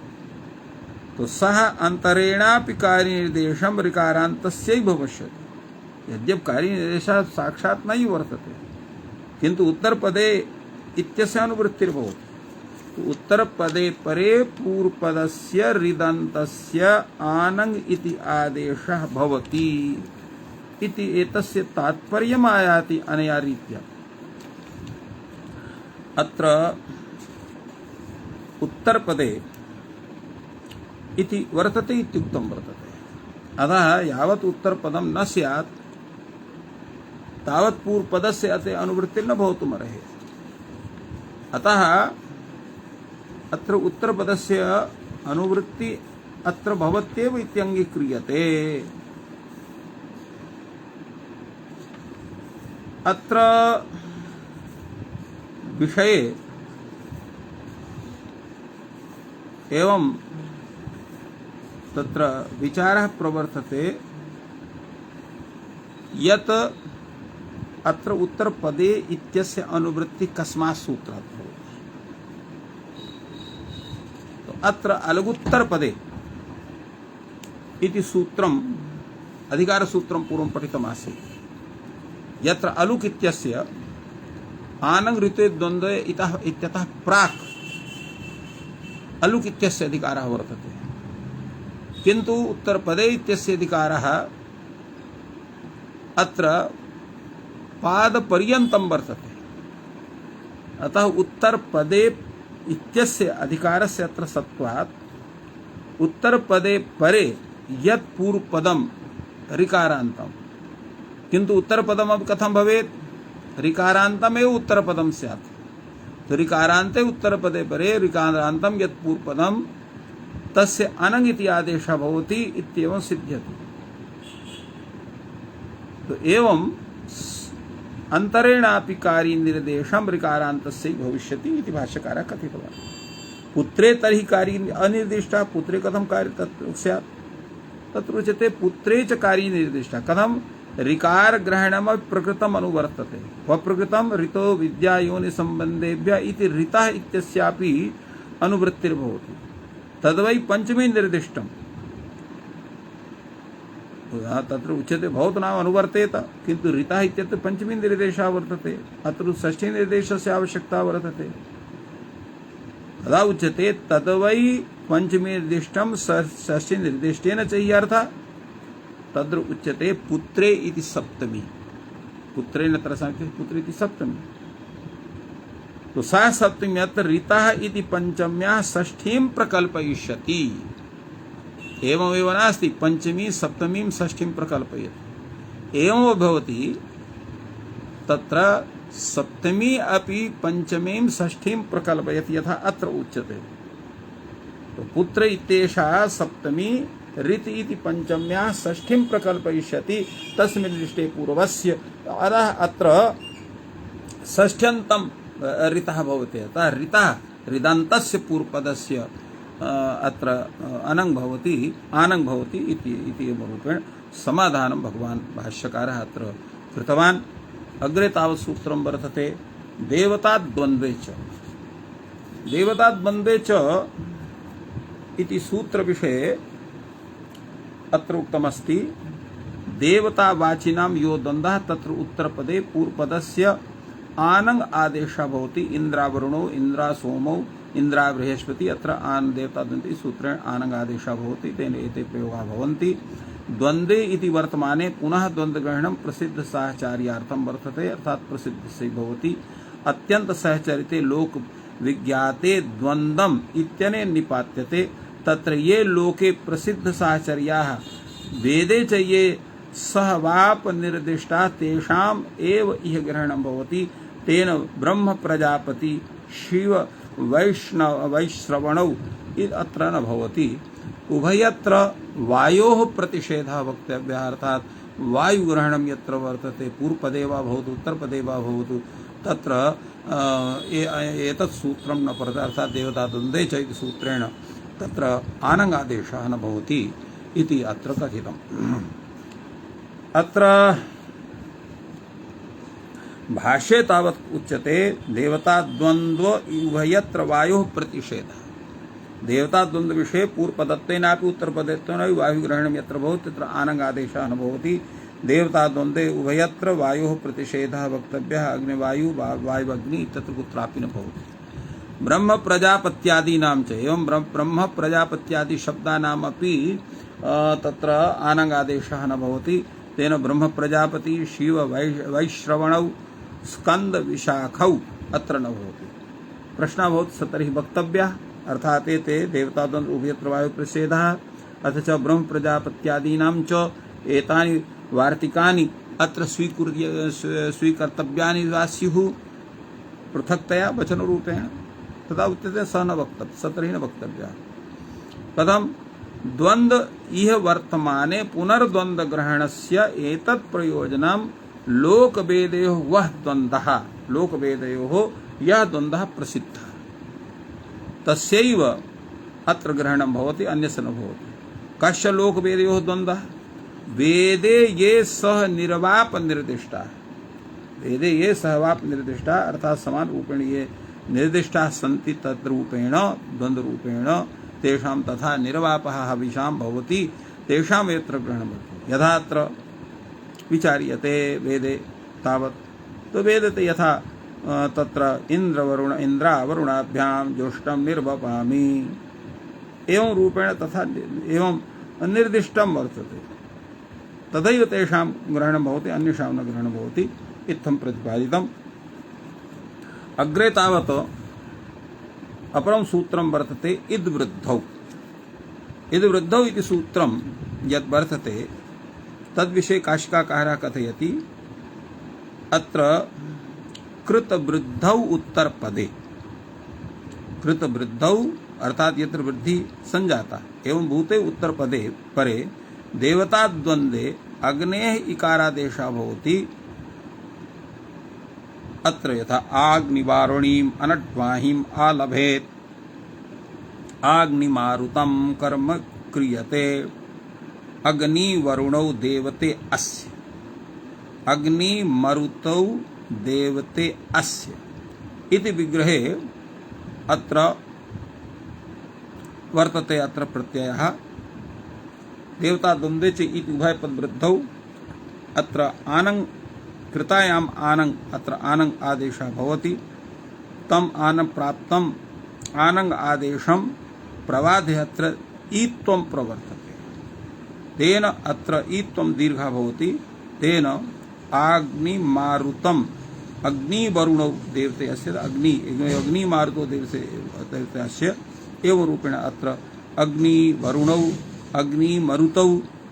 तो सः अंतरेणापि कार्यनिर्देशं ऋकारान्तस्यैव भविष्यति। यद्यपि कार्यनिर्देशः साक्षात् नैव वर्तते, किन्तु उत्तरपदे इत्यस्य अनुवृत्तिर्भवति। तो उत्तरपदे परे पूर्वपदस्य ऋदन्तस्य आनंग इति आदेशः भवति इति एतस्य तात्पर्यम् आयाति अनया रीत्या। अत्र उत्तरपदे इति वर्तते इत्युक्तं वर्तते। अतः यावत् उत्तरपदं न स्यात् तावत् पूर्वपदस्य अते अनुवृत्तिर्न भवितुमर्हति। अतः अत्र उत्तरपदस्य अनुवृत्ति अत्र भवत्येव इत्यङ्गीक्रियते। अत्र विषये एवं तत्र विचारः प्रवर्तते यत् अत्र उत्तरपदे इत्यस्य अनुवृत्ति कस्मात् सूत्रात् भवति। तो अत्र अलगुत्तरपदे इति सूत्रम् अधिकारसूत्रं पूर्वं पठितमासीत्, यत्र अलुक इत्यस्य आनंग ऋते द्वन्द्वे इत्यतः प्राक् अलुक इत्यस्य अधिकारः वर्तते, किन्तु उत्तरपदे इत्यस्य अधिकारः अत्र पादपर्यन्तं वर्तते। अतः उत्तरपदे इत्यस्य अधिकारस्य अत्र सत्वात् उत्तरपदे परे यत् पूर्वपदं ऋकारान्तं, किन्तु उत्तरपदम् अब कथं भवेत्? ऋकारान्तमेव उत्तरपदं स्यात्। तो ऋकारान्ते उत्तरपदे परे ऋकारान्तं यत् पूर्वपदं तस्य अनङ् इति आदेशः भवति इत्येवं सिद्ध्यति। तो एवं अंतरेणापि कार्य निर्देशम ऋकारान्तस्य भविष्यति इति भाष्यकारः कथितवान्। पुत्रे तर्हि कार्य अनिर्दिष्टा पुत्रे कथं कार्य तत्र स्यात् तत्र उच्यते पुत्रे च कार्य निर्दिष्टा कथं ऋकार ग्रहणम प्रकृतम अनुवर्तते वप्रकृतम ऋतो विद्या योनि संबंधेभ्य इति ऋतः इत्यस्यापि अनुवृत्तिर्भवति तद्वै पंचमी निर्दिष्टम् तत्र उच्यते भवतु नाम अनुवर्तेत किन्तु ऋतः इत्यत्र पंचमी निर्देशः वर्तते अत्र षष्ठी निर्देशस्य आवश्यकता वर्तते तदा उच्यते तद्वै पंचमी निर्दिष्टं षष्ठी निर्दिष्टेन च अर्थः तद्र उच्यते पुत्रे इति सप्तमी पुत्रेण त्रसंख्य पुत्र इति सप्तमी तो सा सप्तमी अत्र ऋतः इति पंचम्याः षष्ठीं प्रकल्पयिष्यति एवमेव नास्ति पंचमी सप्तमीं षष्ठीं प्रकल्पयति एवं भवति तत्र सप्तमी अपि पंचमीं षष्ठीं प्रकल्पयति यथा अत्र उच्यते तो पुत्र इत्येषा सप्तमी ऋत इति पंचम्याः षष्ठीं प्रकल्पयिष्यति तस्मिन् दृष्टे पूर्वस्य अतः अत्र षष्ठ्यन्तं ऋतः भवति अतः ऋतः ऋदान्तस्य पूर्वपदस्य अत्र अनङ् भवति आनङ् भवति इति रूपेण समाधानं भगवान् भाष्यकारः अत्र कृतवान्। अग्रे तावत् सूत्रं वर्तते देवताद्वन्द्वे च इति सूत्रविषये अत्र उक्तमस्ति देवतावाचिनां यो द्वन्द्वः तत्र उत्तरपदे पूर्वपदस्य आनङ् आदेशः भवति इन्द्रावरुणो इन्द्रा सोमौ इन्द्रा बृहस्पति अत्र आन देवताद्वन्द्वे सूत्रेण आनङ् आदेशः भवति तेन एते प्रयोगाः भवन्ति। द्वन्द्वे इति वर्तमाने पुनः द्वन्द्वग्रहणं प्रसिद्ध साहचर्यार्थं वर्तते अर्थात् प्रसिद्धस्य भवति अत्यन्त सहचरिते लोक विज्ञाते द्वन्द्वम् इत्यनेन निपात्यते तत्र ये लोके प्रसिद्ध साहचर्याः वेदे च ये सहवाप निर्दिष्टा तेषाम् एव इह ग्रहणं भवति तेन ब्रह्म प्रजापति शिव वैश्रवणौ अत्र न भवति। उभयत्र वायोः प्रतिषेधः वक्तव्यः अर्थात् वायुग्रहणं यत्र वर्तते पूर्वपदे वा भवतु उत्तरपदे वा भवतु तत्र एतत् सूत्रं न पठति अर्थात् देवताद्वन्द्वे च इति सूत्रेण तत्र आनङ्गादेशः न भवति इति अत्र कथितम्। अत्र भाष्ये तावत् उच्यते देवताद्वन्द्व उभयत्र वायोः प्रतिषेधः देवताद्वन्द्व विषये पूर्वपदत्वेनापि उत्तरपदत्वेनापि वायुग्रहणं यत्र भवति तत्र आनङ्गादेशः न भवति। देवताद्वन्द्वे उभयत्र वायोः प्रतिषेधः वक्तव्यः अग्निवायु वायुवग्नि तत्र कुत्रापि न भवति। ब्रह्म प्रजापत्यादीनां च एवं ब्रह्म प्रजापत्यादि शब्दानामपि तत्र आनङ्गादेशः न भवति तेन ब्रह्म प्रजापति शिव वैश्रवणौ स्कंद विशाखौ अत्र न भवति। प्रश्नः भवति स तर्हि वक्तव्यः अर्थात् एते देवताद्वन्द्व उभयत्र वायुप्रतिषेधः अथ च ब्रह्म प्रजापत्यादीनां च एतानि वार्तिकानि अत्र स्वीकर्तव्यानि वा स्युः पृथक्तया वचनरूपेण तदा उच्यते स न वक्तव्यः स तर्हि न वक्तव्यः। कथं द्वन्द्व इह वर्तमाने पुनर्द्वन्द्वग्रहणस्य एतत् प्रयोजनं लोकवेदयोः वः द्वन्द्वः लोकवेदयोः यः द्वन्द्वः प्रसिद्धः तस्यैव अत्र ग्रहणं भवति अन्यस्य न भवति। कस्य लोकवेदयोः द्वन्द्वः वेदे ये सह निर्वाप निर्दिष्टाः वेदे ये सहवाप निर्दिष्टाः अर्थात् समान रूपेण ये निर्दिष्टाः सन्ति तद्रूपेण द्वन्द्वरूपेण तेषां तथा निर्वापः हविषां भवति तेषां यत्र ग्रहणं भवति। यथा अत्र विचार्यते वेदे तावत् तो वेदते यथा तत्र इन्द्रावरुणाभ्यां ज्योष्टं निर्वपामि एवं रूपेण तथा एवं निर्दिष्टं वर्तते तथैव तेषां ग्रहणं भवति अन्येषां न ग्रहणं भवति इत्थं प्रतिपादितम्। अग्रे तावत् अपरं सूत्रं वर्तते इद्वृद्धौ इति सूत्रं यद् वर्तते तद्विषये काशिकाकारः कथयति अत्र कृतवृद्धौ उत्तरपदे कृतवृद्धौ अर्थात यत्र वृद्धि संजाता एवं भूते उत्तरपदे परे देवताद्वन्द्वे अग्नेः इकारादेशः भवति अत्र यथा आग्निवारुणीम् अनट्वाहिम् आलभेत् आग्निमारुतं कर्म क्रियते अग्निवरुणौ देवते अस्य अग्निमरुतौ देवते अस्य इति विग्रहे अत्र वर्तते। अत्र प्रत्ययः देवता द्वन्द्वे च इति उभयपदवृद्धौ अत्र आनङ् कृतायाम् आनङ् अत्र आनङ् आदेशः भवति। तम् आनङ् प्राप्तम् आनङ् आदेशं प्रवादे अत्र ईत्वं प्रवर्तते। तेन अत्र ईत्वं दीर्घः भवति। तेन अग्निमारुतम् अग्निवरुणौ देवते अस्य अग्निमारुतो देवते अस्य एवं रूपेण अत्र अग्निवरुणौ अग्निमरुतौ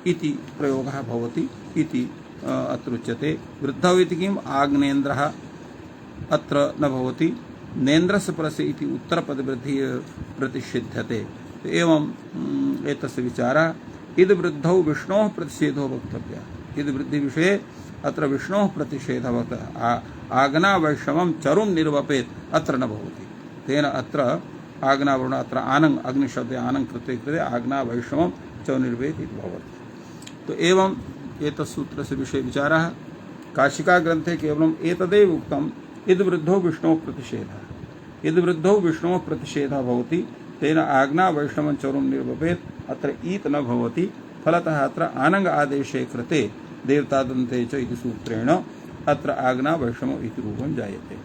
इति प्रयोगः भवति इति अत्र उच्यते। वृद्धौ इति किम् आग्नेन्द्रः अत्र न भवति। नेन्द्रस्य परस्य इति उत्तरपदवृद्धि प्रतिषिध्यते। एवं एतस्य विचारः। इद वृद्धौ विष्णोः प्रतिषेधो वक्तव्यः। इद वृद्धि विषये अत्र विष्णोः प्रतिषेधः वक्तव्यः। आग्नावैषमं चरुं निर्वपेत् अत्र न भवति। तेन अत्र आग्नावरुण अत्र आनङ् अग्निशब्दे आनङ् कृते आग्नावैषमं च निर्वेत् इति भवति। तो एवं एतत्सूत्रस्य विषये विचारः। काशिका ग्रन्थे केवलम् एतदेव उक्तम् इद वृद्धौ विष्णोः प्रतिषेधः। इद वृद्धौ विष्णोः प्रतिषेधः भवति। तेन आग्नावैषमं चरुं निर्वपेत् अत्र ईत् न भवति। फलतः अत्र आनङ् आदेशे कृते देवतादन्ते च इति सूत्रेण अत्र आग्नावैषमो इति रूपं जायते।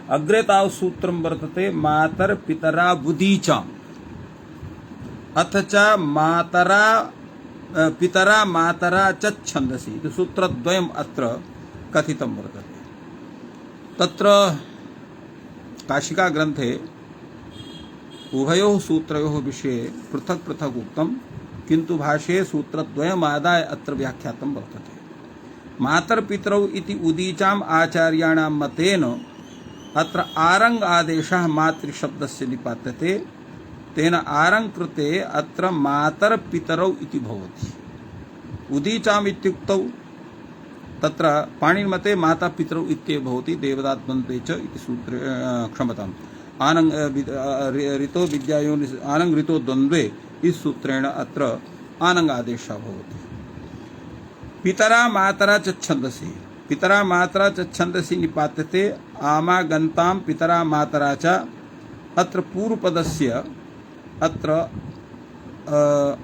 अग्रे तावत् सूत्रं वर्तते मातर्पितरा बुदीचाम् अथ च मातरा पितरा मातरा च छन्दसि इति सूत्रद्वयम् अत्र कथितं वर्तते। तत्र काशिका ग्रन्थे उभयोः सूत्रयोः विषये पृथक् पृथक् उक्तं, किन्तु भाष्ये सूत्रद्वयमादाय अत्र व्याख्यातं वर्तते। मातर्पितरौ इति उदीचाम् आचार्याणां मतेन अत्र आरङ् आदेशः मातृशब्दस्य निपात्यते। तेन आरङ् कृते अत्र मातर्पितरौ इति भवति। उदीचाम् इत्युक्तौ तत्र पाणिनिमते माता पितरौ इत्येव भवति। देवदाद्वन्द्वे च इति सूत्रे क्षमताम् आनङ् ऋतो विद्यायोनि आनङ् ऋतो द्वन्द्वे इस सूत्रेण अत्र आनङ् आदेशः भवति। पितरा मातरा च छन्दसि पितरा मातरा च छन्दसि निपात्यते। आमागन्तां पितरा मातरा च अत्र पूर्वपदस्य अत्र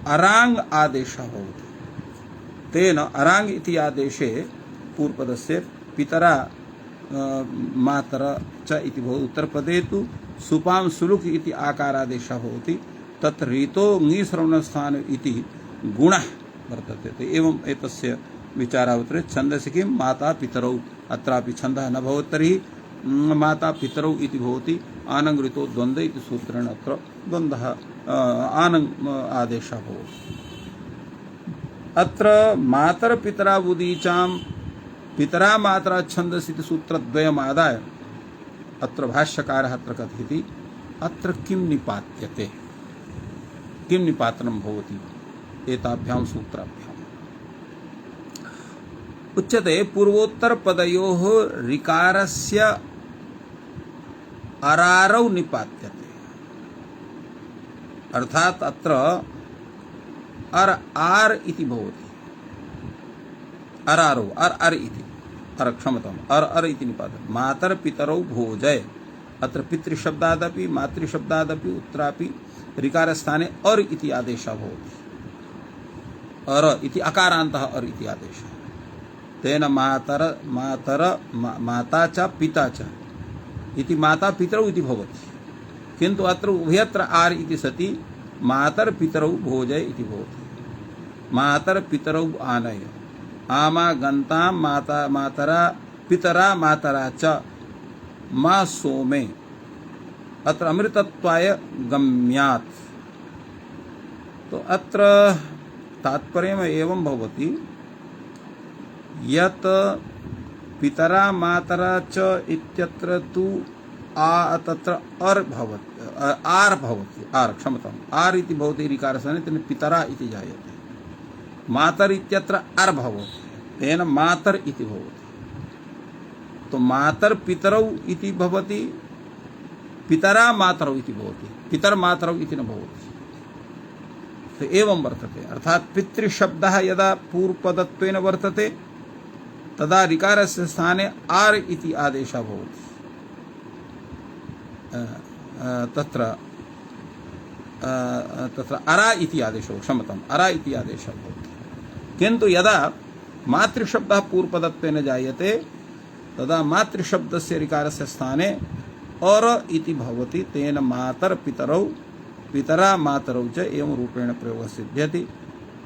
अराङ् आदेशः भवति। तेन अराङ् इति आदेशे पूर्वपदस्य पितरा मातरा च इति भवति। उत्तरपदे तु सुपां सुलुक् इति आकारादेशः भवति। तत्र ऋतो ङीश्रवणस्थान इति गुणः वर्तते। एवं एतस्य विचारः वर्तते। छन्दसि किं माता पितरौ अत्रापि छन्दः न भवति तर्हि माता पितरौ इति भवति। आनङ् ऋतो द्वन्द्व इति सूत्रेण अत्र द्वन्द्वः आनङ् आदेशः भवति। अत्र मातर्पितरा उदीचां पितरा मातरा छन्दसि इति सूत्रद्वयमादाय अत्र भाष्यकारः अत्र कथयति अत्र किं निपात्यते, किं निपातनं भवति एताभ्यां सूत्राभ्याम्। उच्यते पूर्वोत्तरपदयोः ऋकारस्य अरारौ निपात्यते। अर्थात अत्र आर इति भवति। अरारौ अर इति क्षमताम् अर इति निपात्यते। मातर पितरौ भोजय अत्र पितृशब्दादपि मातृशब्दादपि उत्तरापि ऋकारस्थाने अर इति आदेशः भवति। अर इति अकारान्तः अर इति आदेशः। तेन माता च पिता च इति माता पितरौ इति भवति। किन्तु अत्र उभयत्र आर् इति सति मातर पितरौ भोजय इति भवति। मातर पितरौ आनय आमा गन्तां मातरा पितरा मातरा च मा सोमे अत्र अमृतत्वाय गम्यात्। तो अत्र तात्पर्यम् एवं भवति यत् पितरा मातरा च इत्यत्र तु तत्र अर भवति आर भवति आर क्षमताम् आर इति भवति ऋकारस्थाने तेन पितरा इति जायते। मातर इत्यत्र अर भवति तेन मातर इति भवति। तो मातर पितरौ इति भवति, पितरा मातरौ इति भवति, पितर मातरौ इति न भवति। तो एवं वर्तते, अर्थात पितृशब्दः यदा पूर्वपदत्वेन वर्तते तदा ऋकारस्य स्थाने आर् इति आदेशः भवति। तत्र अरा इति आदेशो, क्षमताम्, अरा इति आदेशः भवति। किन्तु यदा मातृशब्दः पूर्वपदत्वेन जायते तदा मातृशब्दस्य ऋकारस्य स्थाने और इति भवति। तेन मातर पितरौ पितरा मातरौ च एवं रूपेण प्रयोगः सिद्ध्यति।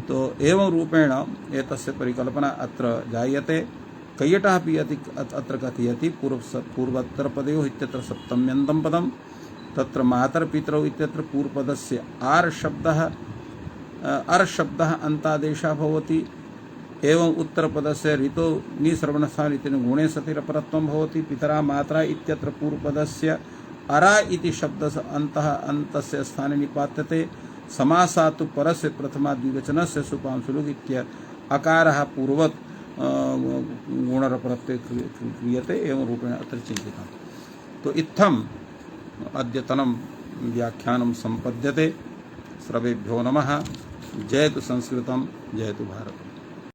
तो एवं रूपेण एतस्य परिकल्पना अत्र जायते। कैयटः अपि अत्र कथयति पूर्वोत्तरपदयोः इत्यत्र सप्तम्यन्तं पदं, तत्र मातर पितरौ इत्यत्र पूर्वपदस्य आर् शब्दः अन्तादेशः भवति। एवं उत्तरपदस्य ऋतो निश्रवणस्थान इति गुणे सतिरपरत्वं भवति। पितरा मात्रा इत्यत्र पूर्वपदस्य अरा इति शब्दस्य अन्तस्य स्थाने निपात्यते। समासात् तु परस्य प्रथमा द्विवचनस्य सुपांशुलुक् इत्य अकारः पूर्ववत् गुणरपरत्वे क्रियते। एवं रूपेण अत्र चिन्तितम्। तो इत्थम् अद्यतनं व्याख्यानं सम्पद्यते। सर्वेभ्यो नमः। जयतु संस्कृतं, जयतु भारतम्।